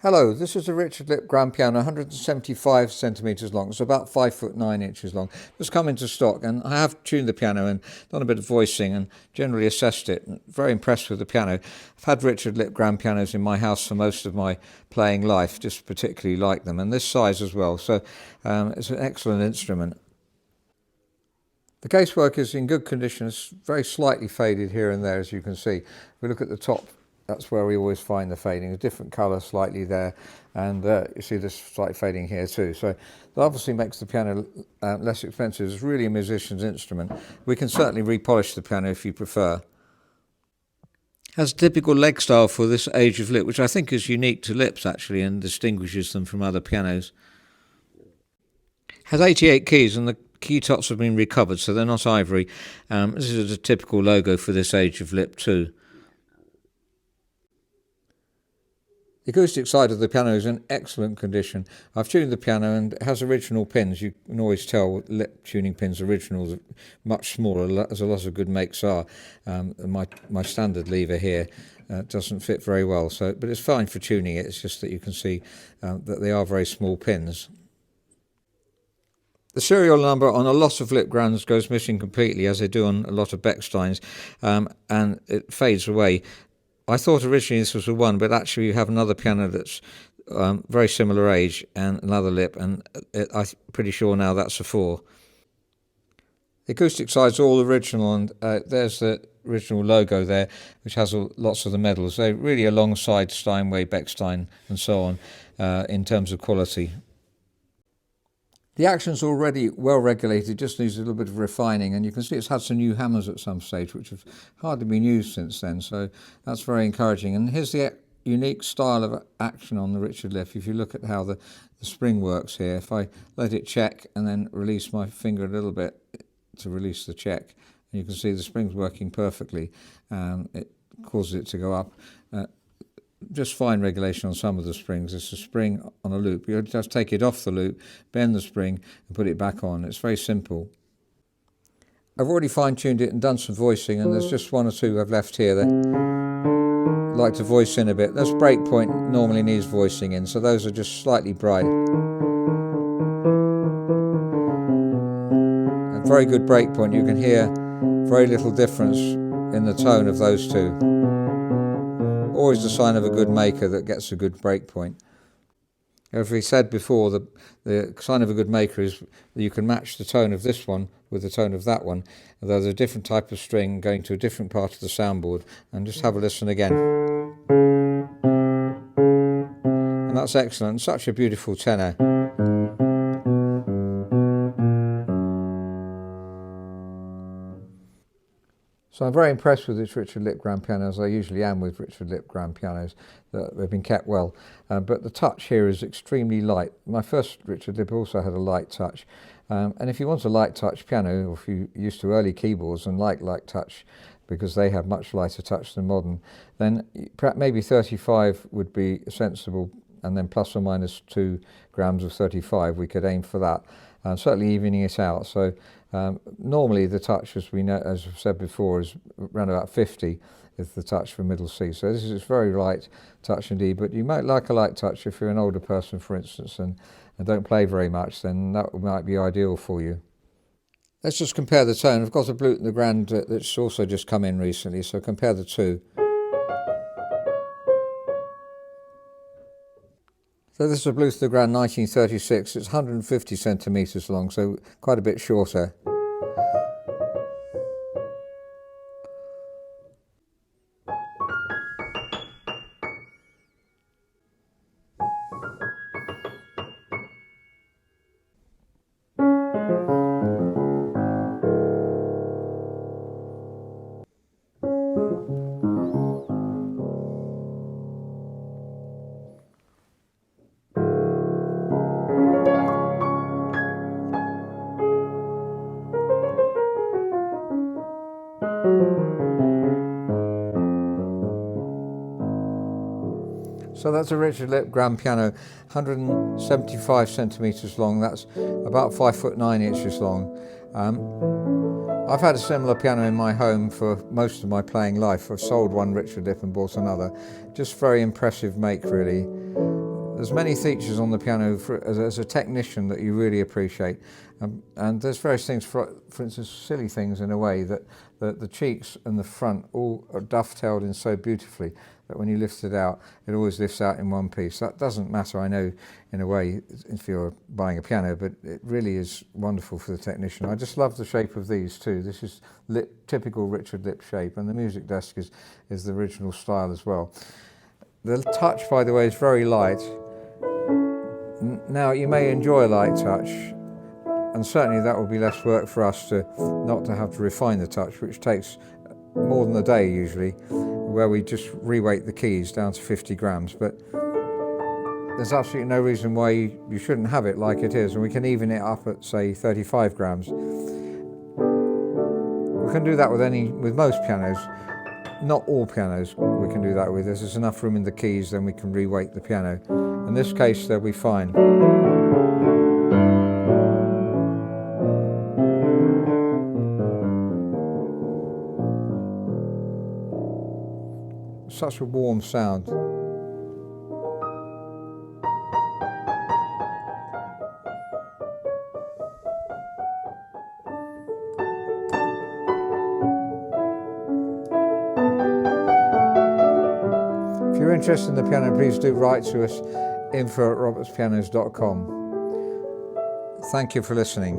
Hello, this is a Richard Lipp grand piano, 175 centimetres long, so about 5'9" long. Just come into stock, and I have tuned the piano and done a bit of voicing and generally assessed it. Very impressed with the piano. I've had Richard Lipp grand pianos in my house for most of my playing life, just particularly like them, and this size as well, so it's an excellent instrument. The casework is in good condition. It's very slightly faded here and there, as you can see. If we look at the top, that's where we always find the fading, a different colour slightly there, and you see this slight fading here too. So that obviously makes the piano less expensive. It's really a musician's instrument. We can certainly repolish the piano if you prefer. Has a typical leg style for this age of Lipp, which I think is unique to Lipps actually and distinguishes them from other pianos. Has 88 keys, and the key tops have been recovered, so they're not ivory. This is a typical logo for this age of Lipp too. The acoustic side of the piano is in excellent condition. I've tuned the piano and it has original pins. You can always tell Lipp tuning pins originals are much smaller, as a lot of good makes are. My standard lever here doesn't fit very well, but it's fine for tuning it. It's just that you can see that they are very small pins. The serial number on a lot of Lipp grands goes missing completely, as they do on a lot of Bechsteins, and it fades away. I thought originally this was a 1, but actually you have another piano that's very similar age and another Lipp, and I'm pretty sure now that's a 4. The acoustic side's all original, and there's the original logo there, which has lots of the medals. They're really alongside Steinway, Bechstein, and so on in terms of quality. The action's already well regulated, just needs a little bit of refining, and you can see it's had some new hammers at some stage, which have hardly been used since then, so that's very encouraging. And here's the unique style of action on the Richard Lipp. If you look at how the spring works here, if I let it check and then release my finger a little bit to release the check, you can see the spring's working perfectly. It causes it to go up. Just fine regulation on some of the springs. It's a spring on a loop. You just take it off the loop, bend the spring and put it back on. It's very simple. I've already fine-tuned it and done some voicing, and there's just 1 or 2 I've left here that I'd like to voice in a bit. This breakpoint normally needs voicing in, so those are just slightly bright. A very good breakpoint. You can hear very little difference in the tone of those two. Always the sign of a good maker that gets a good break point. As we said before, the sign of a good maker is that you can match the tone of this one with the tone of that one, although there's a different type of string going to a different part of the soundboard. And just have a listen again. And that's excellent, such a beautiful tenor. So I'm very impressed with this Richard Lipp grand piano, as I usually am with Richard Lipp grand pianos. They've been kept well. But the touch here is extremely light. My first Richard Lipp also had a light touch. And if you want a light touch piano, or if you're used to early keyboards and like light touch, because they have much lighter touch than modern, then perhaps maybe 35 would be sensible, and then plus or minus 2 grams of 35, we could aim for that. Certainly evening it out. So normally the touch, as we know, as I've said before, is around about 50 is the touch for middle C. So this is very light touch indeed, but you might like a light touch if you're an older person, for instance, and don't play very much, then that might be ideal for you. Let's just compare the tone. I've got a Bluthner grand that's also just come in recently, so compare the two. So this is a Bluthner grand 1936. It's 150 centimetres long, so quite a bit shorter. So that's a Richard Lipp grand piano, 175 centimetres long. That's about 5'9" long. I've had a similar piano in my home for most of my playing life. I've sold one Richard Lipp and bought another. Just very impressive make, really. There's many features on the piano as a technician that you really appreciate, and there's various things, for instance, silly things in a way, that the cheeks and the front all are dovetailed in so beautifully that when you lift it out, it always lifts out in one piece. That doesn't matter, I know, in a way, if you're buying a piano, but it really is wonderful for the technician. I just love the shape of these too. This is typical Richard Lipp shape, and the music desk is the original style as well. The touch, by the way, is very light. Now, you may enjoy a light touch, and certainly that will be less work for us not to have to refine the touch, which takes more than a day usually, where we just reweight the keys down to 50 grams. But there's absolutely no reason why you shouldn't have it like it is, and we can even it up at, say, 35 grams. We can do that with most pianos. Not all pianos we can do that with. If there's enough room in the keys, then we can reweight the piano. In this case, they'll be fine. Such a warm sound. If you're interested in the piano, please do write to us, info@robertspianos.com. Thank you for listening.